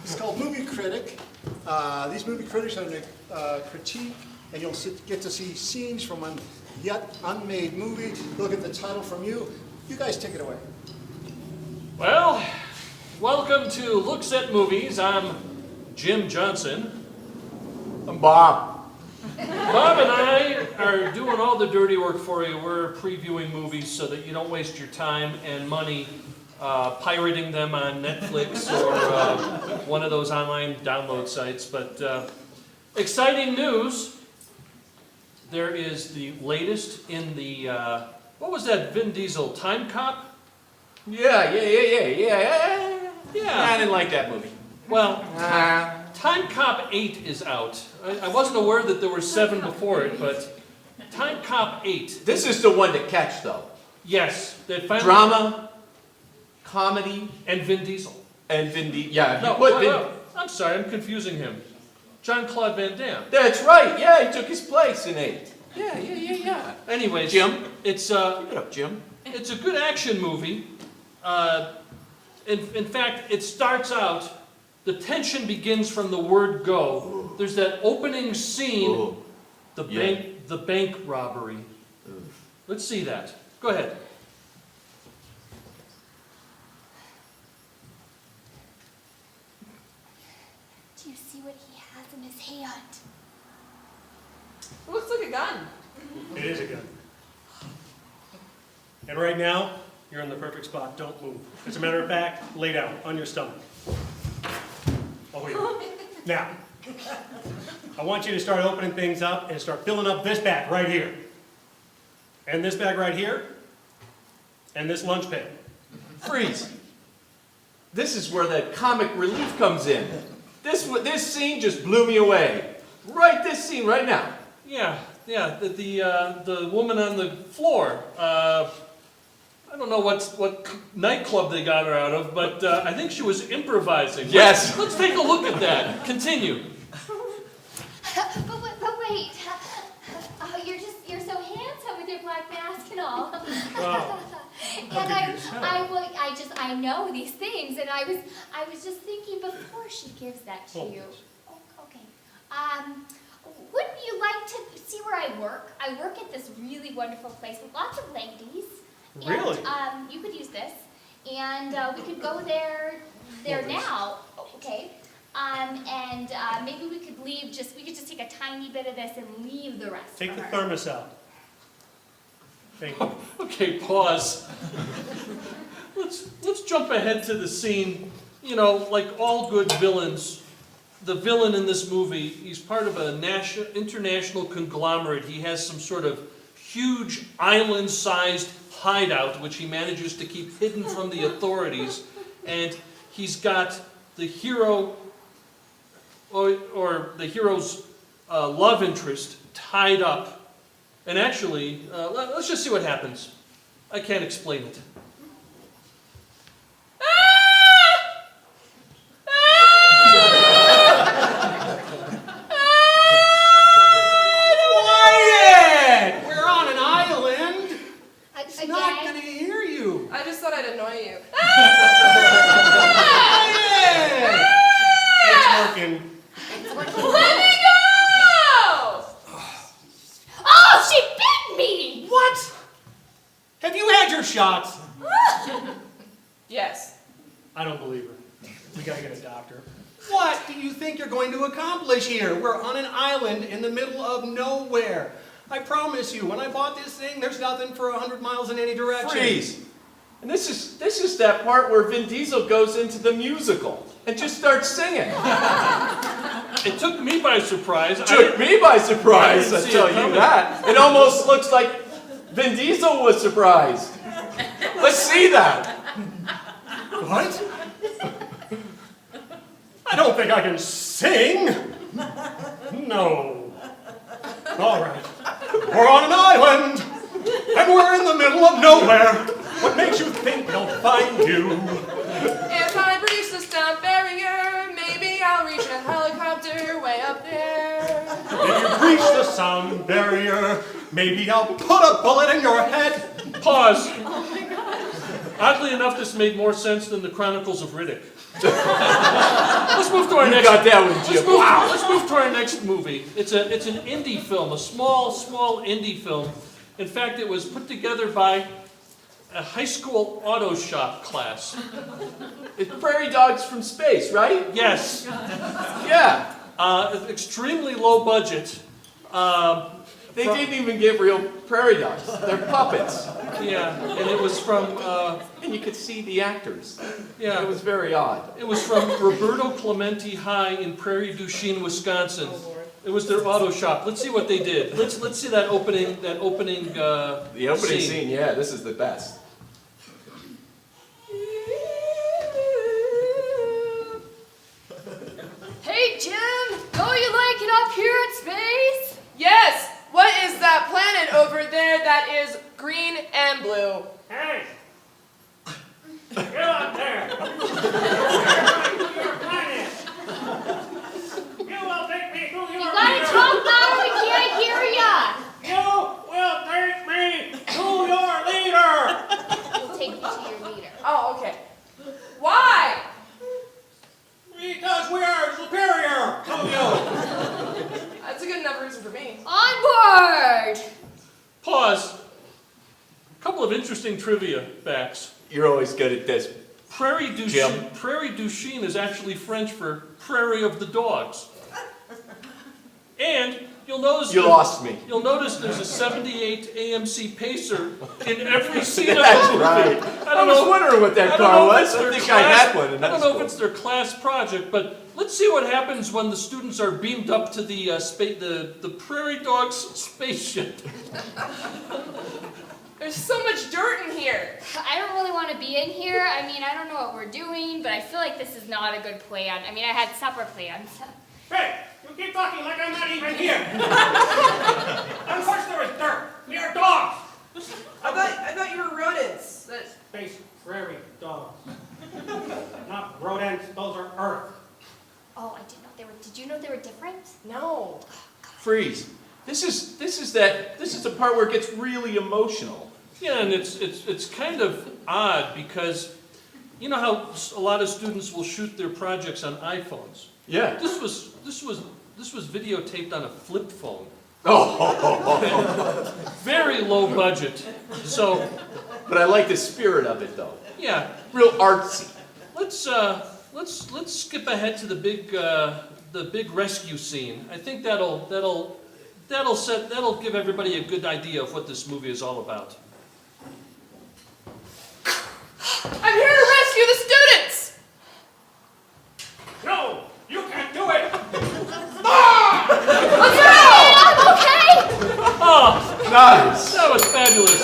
It's called Movie Critic. These movie critics are going to critique, and you'll get to see scenes from a yet unmade movie. Look at the title from you. You guys take it away. Well, welcome to Looks at Movies. I'm Jim Johnson. I'm Bob. Bob and I are doing all the dirty work for you. We're previewing movies so that you don't waste your time and money pirating them on Netflix or one of those online download sites. But exciting news. There is the latest in the, what was that Vin Diesel, Time Cop? Yeah. I didn't like that movie. Well, Time Cop 8 is out. I wasn't aware that there were 7 before it, but Time Cop 8. This is the one to catch, though. Yes. That finally... Drama, comedy, and Vin Diesel. and Vin Diesel. Yeah, No, I'm sorry, I'm confusing him. Jean-Claude Van Damme. That's right. Yeah, he took his place in 8. Yeah. Anyways, Jim? It's Give it up, Jim. it's a good action movie. In fact, it starts out. The tension begins from the word go. There's that opening scene, Ooh. the bank robbery. Let's see that. Go ahead. Do you see what he has in his hand? It looks like a gun. It is a gun. And right now, you're in the perfect spot. Don't move. As a matter of fact, lay down on your stomach. Oh, wait. Now, I want you to start opening things up and start filling up this bag right here. And this bag right here. And this lunch pail. Freeze. This is where the comic relief comes in. This scene just blew me away. Right, this scene right now. Yeah. The woman on the floor. I don't know what nightclub they got her out of, but I think she was improvising. Yes. Let's take a look at that. Continue. But wait. Oh, you're so handsome with your black mask and all. Wow. And I know these things, and I was just thinking before she gives that to you. Oh, okay. Wouldn't you like to see where I work? I work at this really wonderful place with lots of ladies. Really? And you could use this, and we could go there now. Okay. And maybe we could leave. We could just take a tiny bit of this and leave the rest. Take for the her. thermos out. Thank you. Okay, pause. Let's jump ahead to the scene. You know, like all good villains, the villain in this movie, he's part of a international conglomerate. He has some sort of huge island-sized hideout, which he manages to keep hidden from the authorities. And he's got the hero, or the hero's love interest tied up. And actually, let's just see what happens. I can't explain it. Quiet! We're on an island. It's not Again? going to hear you. I just thought I'd annoy you. Quiet! It's working. Let me go! Oh, she bit me! What? Have you had your shots? Yes. I don't believe her. We gotta get a doctor. What do you think you're going to accomplish here? We're on an island in the middle of nowhere. I promise you, when I bought this thing, there's nothing for 100 miles in any direction. Freeze. And this is that part where Vin Diesel goes into the musical and just starts singing. It took me by surprise. Took me by surprise, I I didn't see tell it you coming. that. It almost looks like Vin Diesel was surprised. Let's see that. What? I don't think I can sing. No. All right. We're on an island, and we're in the middle of nowhere. What makes you think they'll find you? If I breach the sound barrier, maybe I'll reach a helicopter way up there. If you breach the sound barrier, maybe I'll put a bullet in your head. Pause. Oddly enough, this made more sense than the Chronicles of Riddick. Let's move to our You next. got that one, Jim. Wow. Let's move to our next movie. It's an indie film, a small indie film. In fact, it was put together by a high school auto shop class. It's Prairie Dogs from Space, right? Yes, Yeah. extremely low budget. They didn't even get real prairie dogs. They're puppets. Yeah, and it was from And you could see the actors. yeah. It was very odd. It was from Roberto Clemente High in Prairie du Chien, Wisconsin. It was their auto shop. Let's see what they did. Let's see that opening. The opening scene, yeah, this is the best. Hey, Jim, don't you like it up here in space? Yes! What is that planet over there that is green and blue? Hey! Get up there! Your planet! You will take me to your You gotta talk louder, we can't hear ya! You will take me to your leader! We'll take you to your leader. Oh, okay. Why? Because we are superior to you! That's a good enough reason for me. On board! Pause. A couple of interesting trivia facts. You're always good at this. Prairie du Jim. Chien is actually French for prairie of the dogs. And you'll notice You lost me. You'll notice there's a 78 AMC Pacer in every scene of the That's movie. right. I was know- wondering what that I don't car know if was. it's I their think I class- had one, and I don't that's know cool. if it's their class project, but let's see what happens when the students are beamed up to the the Prairie Dogs spaceship. There's so much dirt in here. I don't really want to be in here. I mean, I don't know what we're doing, but I feel like this is not a good plan. I mean, I had supper plans. Hey! You keep talking like I'm not even here! Of course there is dirt! We are dogs! I thought you were rodents. Space prairie dogs. Not rodents, those are Earth. Oh, I didn't know they were. Did you know they were different? No. Freeze. This is the part where it gets really emotional. Yeah, and it's kind of odd because you know how a lot of students will shoot their projects on iPhones. Yeah. This was videotaped on a flip phone. Oh. Very low budget. So But I like the spirit of it, though. yeah, Real artsy. let's skip ahead to the big rescue scene. I think that'll give everybody a good idea of what this movie is all about. I'm here to rescue the students! No! You can't do it! I'm okay! Oh, Nice. that was fabulous.